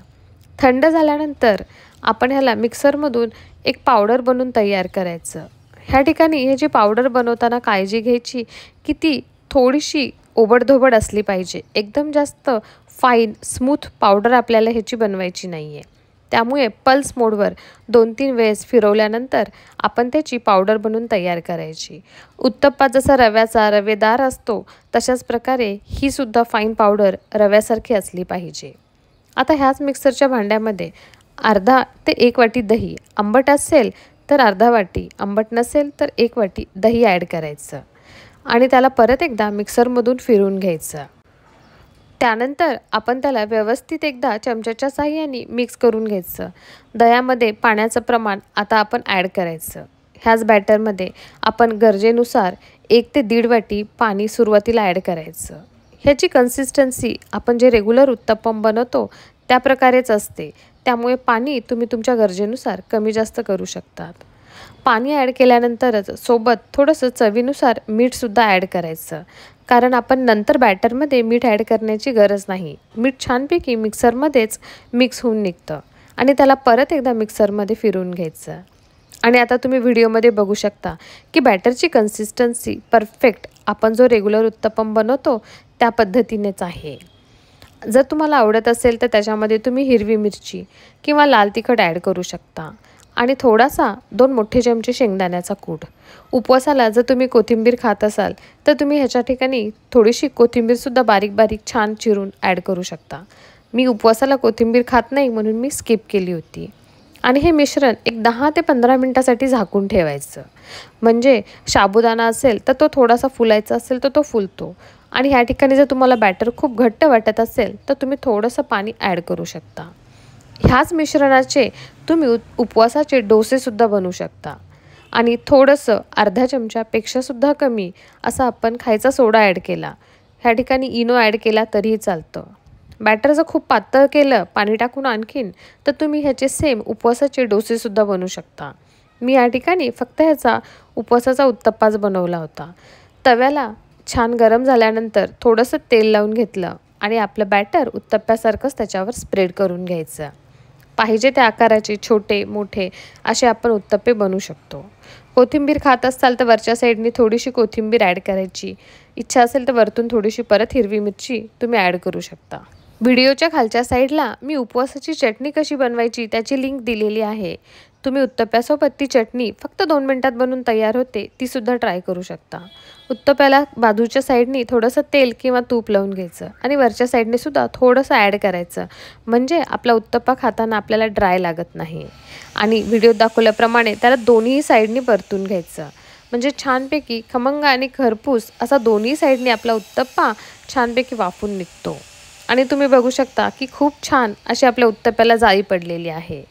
थंड झाल्यानंतर आपण ह्याला मिक्सरमधून एक पावडर बनवून तयार करायचं. ह्या ठिकाणी ह्याची पावडर बनवताना काळजी घ्यायची की ती थोडीशी ओबडधोबड असली पाहिजे. एकदम जास्त फाईन स्मूथ पावडर आपल्याला ह्याची बनवायची नाही आहे. त्यामुळे पल्स मोडवर 2-3 वेळेस फिरवल्यानंतर आपण त्याची पावडर बनवून तयार करायची. उत्तप्पा जसा रव्याचा रवेदार असतो तशाच प्रकारे ही सुद्धा फाईन पावडर रव्यासारखी असली पाहिजे. आता ह्याच मिक्सरच्या भांड्यामध्ये अर्धा ते 1 वाटी दही, आंबट असेल तर अर्धा वाटी, आंबट नसेल तर 1 वाटी दही ॲड करायचं आणि त्याला परत एकदा मिक्सरमधून फिरवून घ्यायचं. त्यानंतर आपण त्याला व्यवस्थित एकदा चमच्याच्या साहाय्याने मिक्स करून घ्यायचं. दह्यामध्ये पाण्याचं प्रमाण आता आपण ॲड करायचं. ह्याच बॅटरमध्ये आपण गरजेनुसार 1 ते 1.5 वाटी पाणी सुरुवातीला ॲड करायचं. ह्याची कन्सिस्टन्सी आपण जे रेग्युलर उत्तप्पम बनवतो त्या प्रकारेच असते. त्यामुळे पाणी तुम्ही तुमच्या गरजेनुसार कमी जास्त करू शकतात. पाणी ॲड केल्यानंतरच सोबत थोडंसं चवीनुसार मीठसुद्धा ॲड करायचं. कारण आपण नंतर बॅटरमध्ये मीठ ॲड करण्याची गरज नाही. मीठ छानपैकी मिक्सरमध्येच मिक्स होऊन निघतं आणि त्याला परत एकदा मिक्सरमध्ये फिरवून घ्यायचं. आणि आता तुम्ही व्हिडिओमध्ये बघू शकता की बॅटरची कन्सिस्टन्सी परफेक्ट आपण जो रेग्युलर उत्तप्पम बनवतो त्या पद्धतीनेच आहे. जर तुम्हाला आवडत असेल तर त्याच्यामध्ये तुम्ही हिरवी मिरची किंवा लाल तिखट ॲड करू शकता आणि थोडासा 2 मोठे चमचे शेंगदाण्याचा कूट. उपवासाला जर तुम्ही कोथिंबीर खात असाल तर तुम्ही ह्याच्या ठिकाणी थोडीशी कोथिंबीरसुद्धा बारीक बारीक छान चिरून ॲड करू शकता. मी उपवासाला कोथिंबीर खात नाही म्हणून मी स्किप केली होती. आणि हे मिश्रण एक 10 ते 15 मिनटासाठी झाकून ठेवायचं. म्हणजे साबुदाणा असेल तर तो थोडासा फुलायचा असेल तर तो फुलतो. आणि ह्या ठिकाणी जर तुम्हाला बॅटर खूप घट्ट वाटत असेल तर तुम्ही थोडंसं पाणी ॲड करू शकता. ह्याच मिश्रणाचे तुम्ही उपवासाचे डोसेसुद्धा बनवू शकता. आणि थोडंसं अर्धा चमच्यापेक्षासुद्धा कमी असा आपण खायचा सोडा ॲड केला. ह्या ठिकाणी इनो ॲड केला तरीही चालतं. बॅटर जर खूप पातळ केलं पाणी टाकून आणखीन तर तुम्ही ह्याचे सेम उपवासाचे डोसेसुद्धा बनवू शकता. मी या ठिकाणी फक्त ह्याचा उपवासाचा उत्तप्पाच बनवला होता. तव्याला छान गरम झाल्यानंतर थोडंसं तेल लावून घेतलं आणि आपलं बॅटर उत्तप्प्यासारखंच त्याच्यावर स्प्रेड करून घ्यायचं. पाहिजे त्या आकाराचे छोटे मोठे असे आपण उत्तप्पे बनवू शकतो. कोथिंबीर खात असाल तर वरच्या साईडने थोडीशी कोथिंबीर ॲड करायची. इच्छा असेल तर वरतून थोडीशी परत हिरवी मिरची तुम्ही ॲड करू शकता. व्हिडिओच्या खालच्या साईडला मी उपवासाची चटणी कशी बनवायची त्याची लिंक दिलेली आहे. तुम्ही उत्तप्प्यासोबत ती चटणी फक्त 2 मिनिटात बनवून तयार होते तीसुद्धा ट्राय करू शकता. उत्तप्प्याला बाजूच्या साईडनी थोडंसं तेल किंवा तूप लावून घ्यायचं आणि वरच्या साईडने सुद्धा थोडंसं ॲड करायचं. म्हणजे आपला उत्तप्पा खाताना आपल्याला ड्राय लागत नाही. आणि व्हिडिओत दाखवल्याप्रमाणे त्याला दोन्ही साईडनी परतून घ्यायचं. म्हणजे छानपैकी खमंग आणि खरपूस असा दोन्ही साईडने आपला उत्तप्पा छानपैकी वाफून निघतो. आणि तुम्ही बघू शकता की खूप छान अशी आपल्या उत्तप्प्याला जाळी पडलेली आहे.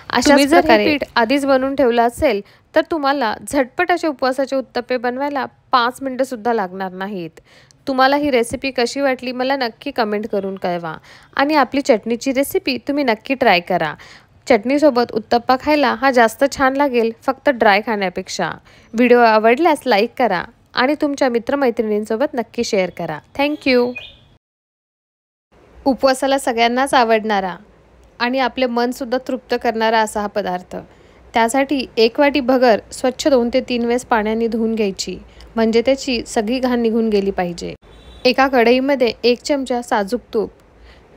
अशाच प्रकारे पीठ आधीच बनवून ठेवलं असेल तर तुम्हाला झटपट असे उपवासाचे उत्तप्पे बनवायला 5 मिनिटंसुद्धा लागणार नाहीत. तुम्हाला ही रेसिपी कशी वाटली मला नक्की कमेंट करून कळवा. आणि आपली चटणीची रेसिपी तुम्ही नक्की ट्राय करा. चटणीसोबत उत्तप्पा खायला हा जास्त छान लागेल फक्त ड्राय खाण्यापेक्षा. व्हिडिओ आवडल्यास लाईक करा आणि तुमच्या मित्रमैत्रिणींसोबत नक्की शेअर करा. थँक्यू. उपवासाला सगळ्यांनाच आवडणारा आणि आपले मनसुद्धा तृप्त करणारा असा हा पदार्थ. त्यासाठी 1 वाटी भगर स्वच्छ 2 ते 3 वेळेस पाण्याने धुवून घ्यायची. म्हणजे त्याची सगळी घाण निघून गेली पाहिजे. एका कढईमध्ये 1 चमचा साजूक तूप.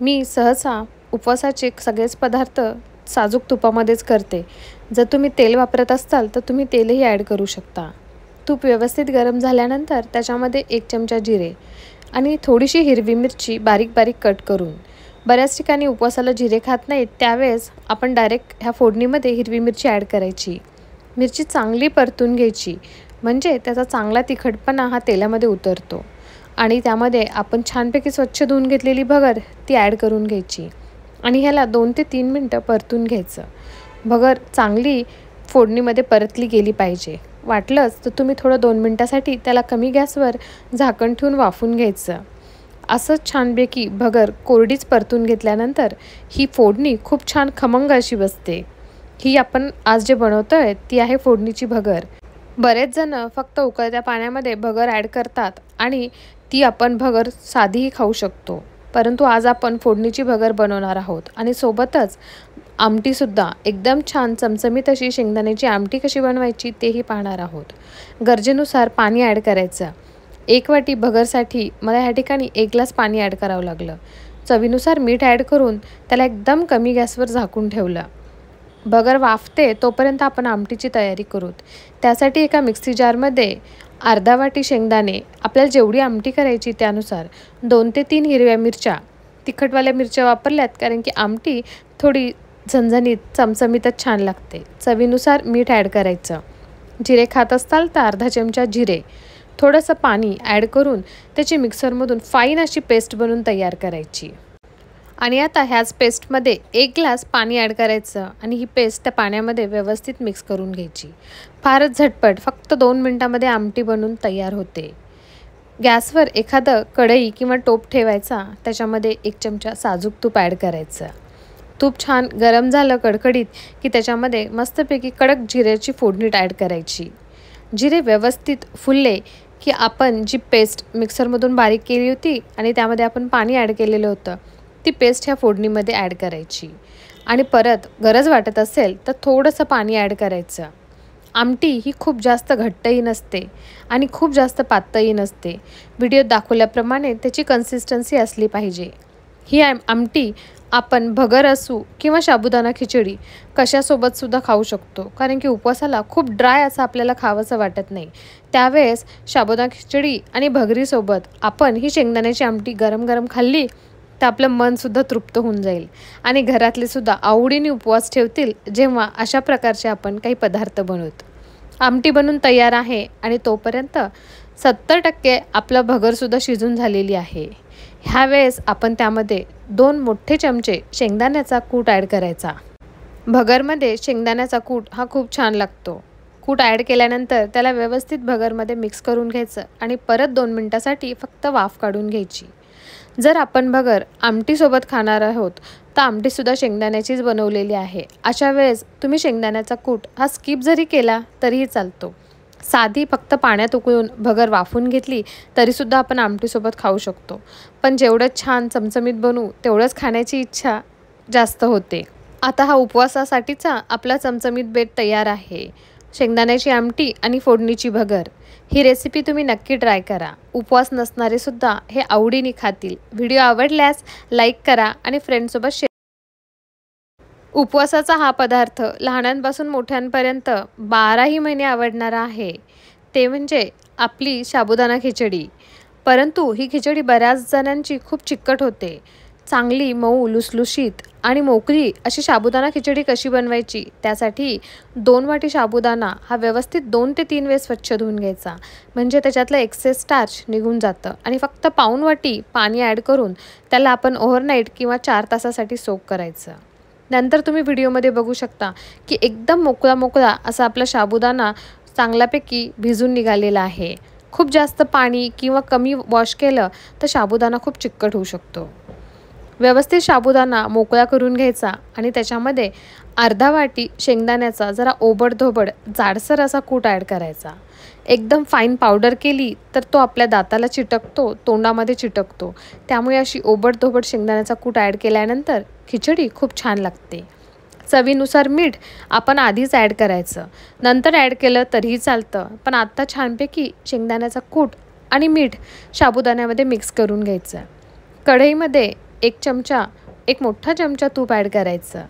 मी सहसा उपवासाचे सगळेच पदार्थ साजूक तुपामध्येच करते. जर तुम्ही तेल वापरत असाल तर तुम्ही तेलही ॲड करू शकता. तूप व्यवस्थित गरम झाल्यानंतर त्याच्यामध्ये 1 चमचा जिरे आणि थोडीशी हिरवी मिरची बारीक बारीक कट करून. बऱ्याच ठिकाणी उपवासाला जिरे खात नाहीत त्यावेळेस आपण डायरेक्ट ह्या फोडणीमध्ये हिरवी मिरची ॲड करायची. मिरची चांगली परतून घ्यायची. म्हणजे त्याचा चांगला तिखटपणा हा तेलामध्ये उतरतो. आणि त्यामध्ये आपण छानपैकी स्वच्छ धुवून घेतलेली भगर ती ॲड करून घ्यायची. आणि ह्याला 2 ते 3 मिनटं परतून घ्यायचं. भगर चांगली फोडणीमध्ये परतली गेली पाहिजे. वाटलंच तर तुम्ही थोडं 2 मिनटासाठी त्याला कमी गॅसवर झाकण ठेवून वाफून घ्यायचं. असंच छानपैकी भगर कोरडीच परतून घेतल्यानंतर ही फोडणी खूप छान खमंग अशी बसते. ही आपण आज जे बनवतो आहे ती आहे फोडणीची भगर. बरेच जण फक्त उकळत्या पाण्यामध्ये भगर ॲड करतात आणि ती आपण भगर साधीही खाऊ शकतो. परंतु आज आपण फोडणीची भगर बनवणार आहोत आणि सोबतच आमटीसुद्धा एकदम छान चमचमीत अशी शेंगदाण्याची आमटी कशी बनवायची तेही पाहणार आहोत. गरजेनुसार पाणी ॲड करायचं. 1 वाटी भगरसाठी मला ह्या ठिकाणी 1 ग्लास पाणी ॲड करावं लागलं. चवीनुसार मीठ ॲड करून त्याला एकदम कमी गॅसवर झाकून ठेवलं. भगर वाफते तोपर्यंत आपण आमटीची तयारी करूत. त्यासाठी एका मिक्सी जारमध्ये अर्धा वाटी शेंगदाणे, आपल्याला जेवढी आमटी करायची त्यानुसार 2 ते 3 हिरव्या मिरच्या, तिखटवाल्या मिरच्या वापरल्यात कारण की आमटी थोडी झणझणीत चमचमीतच छान लागते. चवीनुसार मीठ ॲड करायचं. जिरे खात असाल तर अर्धा चमचा जिरे, थोडंसं पाणी ॲड करून त्याची मिक्सरमधून फाईन अशी पेस्ट बनवून तयार करायची. आणि आता ह्याच पेस्टमध्ये 1 ग्लास पाणी ॲड करायचं आणि ही पेस्ट त्या पाण्यामध्ये व्यवस्थित मिक्स करून घ्यायची. फारच झटपट फक्त 2 मिनटामध्ये आमटी बनवून तयार होते. गॅसवर एखादं कढई किंवा टोप ठेवायचा. त्याच्यामध्ये 1 चमचा साजूक तूप ॲड करायचं. तूप छान गरम झालं कडकडीत की त्याच्यामध्ये मस्तपैकी कडक जिऱ्याची फोडणी ॲड करायची. जिरे व्यवस्थित फुलले की आपण जी पेस्ट मिक्सरमधून बारीक केली होती आणि त्यामध्ये आपण पाणी ॲड केलेलं होतं ती पेस्ट ह्या फोडणीमध्ये ॲड करायची. आणि परत गरज वाटत असेल तर थोडंसं पाणी ॲड करायचं. आमटी ही खूप जास्त घट्टही नसते आणि खूप जास्त पातळही नसते. व्हिडिओत दाखवल्याप्रमाणे त्याची कन्सिस्टन्सी असली पाहिजे. ही आमटी आपण भगर असू किंवा साबुदाणा खिचडी कशासोबतसुद्धा खाऊ शकतो, कारण की उपवासाला खूप ड्राय असं आपल्याला खावंसं वाटत नाही. त्यावेळेस साबुदाणा खिचडी आणि भगरीसोबत आपण ही शेंगदाण्याची आमटी गरम गरम खाल्ली तर आपलं मनसुद्धा तृप्त होऊन जाईल आणि घरातले सुद्धा आवडीने उपवास ठेवतील जेव्हा अशा प्रकारचे आपण काही पदार्थ बनवतो. आमटी बनून तयार आहे आणि तोपर्यंत 70% आपलं भगरसुद्धा शिजून झालेली आहे. ह्यावेळेस आपण त्यामध्ये 2 मोठे चमचे शेंगदाण्याचा कूट ॲड करायचा. भगरमध्ये शेंगदाण्याचा कूट हा खूप छान लागतो. कूट ॲड केल्यानंतर त्याला व्यवस्थित भगरमध्ये मिक्स करून घ्यायचं आणि परत 2 मिनटासाठी फक्त वाफ काढून घ्यायची. जर आपण भगर आमटीसोबत खाणार आहोत तर आमटीसुद्धा शेंगदाण्याचीच बनवलेली आहे. अशा वेळेस तुम्ही शेंगदाण्याचा कूट हा स्किप जरी केला तरीही चालतो. साधी फक्त पाण्यात उकळून भगर वाफून घेतली तरीसुद्धा आपण आमटीसोबत खाऊ शकतो. पण जेवढं छान चमचमीत बनवू तेवढंच खाण्याची इच्छा जास्त होते. आता हा उपवासासाठीचा आपला चमचमीत बेत तयार आहे. शेंगदाण्याची आमटी आणि फोडणीची भगर. ही रेसिपी तुम्ही नक्की ट्राय करा. उपवास नसणारे सुद्धा हे आवडीने खातील. व्हिडिओ आवडल्यास लाईक करा आणि फ्रेंड्ससोबत शेअर. उपवासाचा हा पदार्थ लहानांपासून मोठ्यांपर्यंत 12ही महिने आवडणारा आहे. ते म्हणजे आपली साबुदाणा खिचडी. परंतु ही खिचडी बऱ्याच जणांची खूप चिकट होते. चांगली मऊ लुसलुशीत आणि मोकळी अशी साबुदाणा खिचडी कशी बनवायची, त्यासाठी 2 वाटी साबुदाणा हा व्यवस्थित 2 ते 3 वेळेस स्वच्छ धुवून घ्यायचा. म्हणजे त्याच्यातलं एक्सेस स्टार्च निघून जातं आणि फक्त पाऊण वाटी पाणी ॲड करून त्याला आपण ओव्हरनाईट किंवा 4 तासासाठी सोक करायचं. नंतर तुम्ही व्हिडिओमध्ये बघू शकता की एकदम मोकळा असा आपला साबुदाणा चांगल्यापैकी भिजून निघालेला आहे. खूप जास्त पाणी किंवा कमी वॉश केलं तर साबुदाणा खूप चिकट होऊ शकतो. व्यवस्थित साबुदाणा मोकळा करून घ्यायचा आणि त्याच्यामध्ये अर्धा वाटी शेंगदाण्याचा जरा ओबडधोबड जाडसर असा कूट ॲड करायचा. एकदम फाईन पावडर केली तर तो आपल्या दाताला चिटकतो, तोंडामध्ये चिटकतो. त्यामुळे अशी ओबडधोबड शेंगदाण्याचा कूट ॲड केल्यानंतर खिचडी खूप छान लागते. चवीनुसार मीठ आपण आधीच ॲड करायचं, नंतर ॲड केलं तरीही चालतं. पण आत्ता छानपैकी शेंगदाण्याचा कूट आणि मीठ साबुदाण्यामध्ये मिक्स करून घ्यायचं. कढईमध्ये 1 मोठा चमचा तूप ॲड करायचं.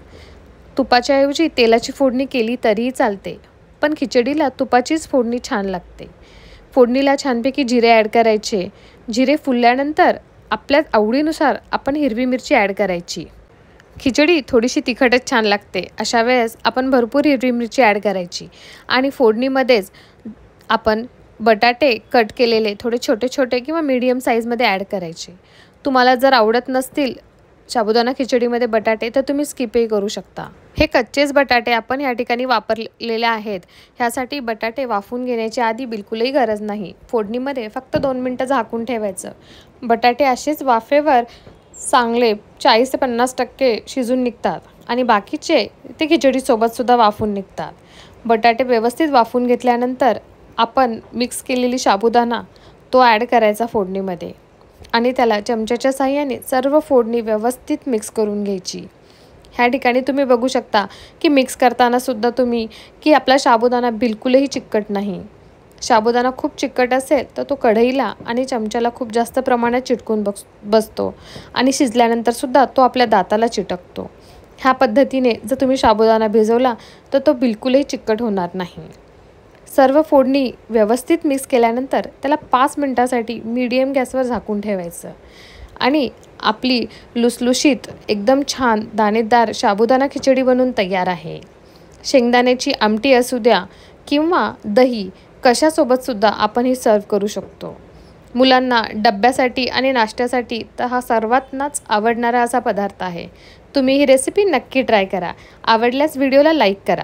तुपाच्या ऐवजी तेलाची फोडणी केली तरीही चालते, पण खिचडीला तुपाचीच फोडणी छान लागते. फोडणीला छानपैकी जिरे ॲड करायचे. जिरे फुलल्यानंतर आपल्या आवडीनुसार आपण हिरवी मिरची ॲड करायची. खिचडी थोडीशी तिखटच छान लागते. अशा वेळेस आपण भरपूर हिरवी मिरची ॲड करायची आणि फोडणीमध्येच आपण बटाटे कट केलेले थोडे छोटे छोटे किंवा मीडियम साईजमध्ये ॲड करायचे. तुम्हाला जर आवडत नसतील साबुदाणा खिचडीमध्ये बटाटे तर तुम्ही स्किपही करू शकता. हे कच्चेच बटाटे आपण या ठिकाणी वापरलेले आहेत. ह्यासाठी बटाटे वाफून घेण्याची आधी बिलकुलही गरज नाही. फोडणीमध्ये फक्त 2 मिनटं झाकून ठेवायचं. बटाटे असेच वाफेवर चांगले 40 ते 50% शिजून निघतात आणि बाकीचे ते खिचडीसोबतसुद्धा वाफून निघतात. बटाटे व्यवस्थित वाफून घेतल्यानंतर आपण मिक्स केलेली साबुदाणा तो ॲड करायचा फोडणीमध्ये आणि त्याला चमच्याच्या साहाय्याने सर्व फोडणी व्यवस्थित मिक्स करून घ्यायची. ह्या ठिकाणी तुम्ही बघू शकता की मिक्स करतानासुद्धा तुम्ही की आपला साबुदाणा बिलकुलही चिकट नाही. साबुदाणा खूप चिकट असेल तर तो कढईला आणि चमच्याला खूप जास्त प्रमाणात चिटकून बसतो आणि शिजल्यानंतरसुद्धा तो आपल्या दाताला चिटकतो. ह्या पद्धतीने जर तुम्ही साबुदाणा भिजवला तर तो बिलकुलही चिकट होणार नाही. सर्व फोडणी व्यवस्थित मिक्स केल्यानंतर त्याला 5 मिनटासाठी मीडियम गॅसवर झाकून ठेवायचं आणि आपली लुसलुशीत एकदम छान दाणेदार साबुदाणा खिचडी बनून तयार आहे. शेंगदाण्याची आमटी असू द्या किंवा दही कशासोबतसुद्धा आपण ही सर्व करू शकतो. मुलांना डब्यासाठी आणि नाश्त्यासाठी तर हा सर्वांनाच आवडणारा असा पदार्थ आहे. तुम्ही ही रेसिपी नक्की ट्राय करा. आवडल्यास व्हिडिओला लाईक करा.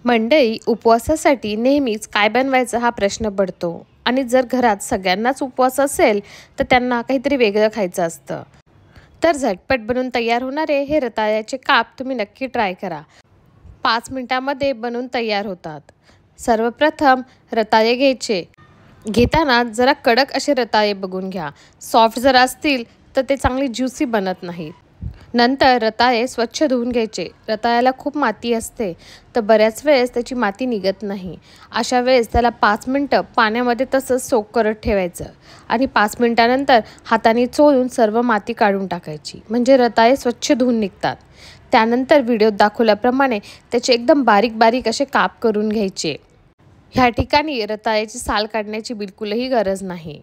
मंडळी, उपवासासाठी नेहमीच काय बनवायचं हा प्रश्न पडतो आणि जर घरात सगळ्यांनाच उपवास असेल तर त्यांना काहीतरी वेगळं खायचं असतं. तर झटपट बनून तयार होणारे हे रताळ्याचे काप तुम्ही नक्की ट्राय करा. 5 मिनिटांमध्ये बनून तयार होतात. सर्वप्रथम रताळे घ्यायचे. घेताना जरा कडक असे रताळे बघून घ्या. सॉफ्ट जर असतील तर ते चांगले ज्युसी बनत नाहीत. नंतर रताळे स्वच्छ धुवून घ्यायचे. रताळ्याला खूप माती असते, तर बऱ्याच वेळेस त्याची माती निघत नाही. अशा वेळेस त्याला 5 मिनटं पाण्यामध्ये तसंच सोक करत ठेवायचं आणि 5 मिनटानंतर हाताने चोळून सर्व माती काढून टाकायची, म्हणजे रताळे स्वच्छ धुवून निघतात. त्यानंतर व्हिडिओत दाखवल्याप्रमाणे त्याचे एकदम बारीक बारीक असे काप करून घ्यायचे. ह्या ठिकाणी रताळ्याची साल काढण्याची बिलकुलही गरज नाही.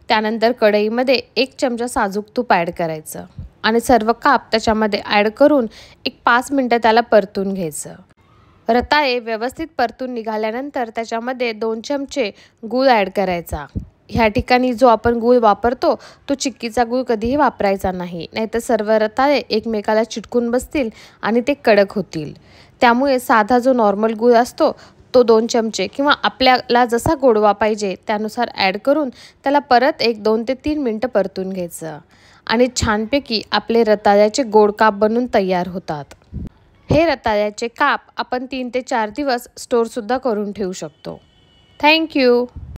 त्यानंतर कढईमध्ये 1 चमचा साजूक तूप ॲड करायचं आणि सर्व काप त्याच्यामध्ये ॲड करून एक 5 मिनटं त्याला परतून घ्यायचं. रताळे व्यवस्थित परतून निघाल्यानंतर त्याच्यामध्ये 2 चमचे गूळ ॲड करायचा. ह्या ठिकाणी जो आपण गूळ वापरतो तो चिक्कीचा गूळ कधीही वापरायचा नाही, नाहीतर सर्व रताळे एकमेकाला चिटकून बसतील आणि ते कडक होतील. त्यामुळे साधा जो नॉर्मल गूळ असतो तो 2 चमचे किंवा आपल्याला जसा गोडवा पाहिजे त्यानुसार ॲड करून त्याला परत 2 ते 3 मिनटं परतून घ्यायचं आणि छानपैकी आपले रताळ्याचे गोड काप बनून तयार होतात. हे रताळ्याचे काप आपण 3 ते 4 दिवस स्टोअरसुद्धा करून ठेवू शकतो. थँक्यू.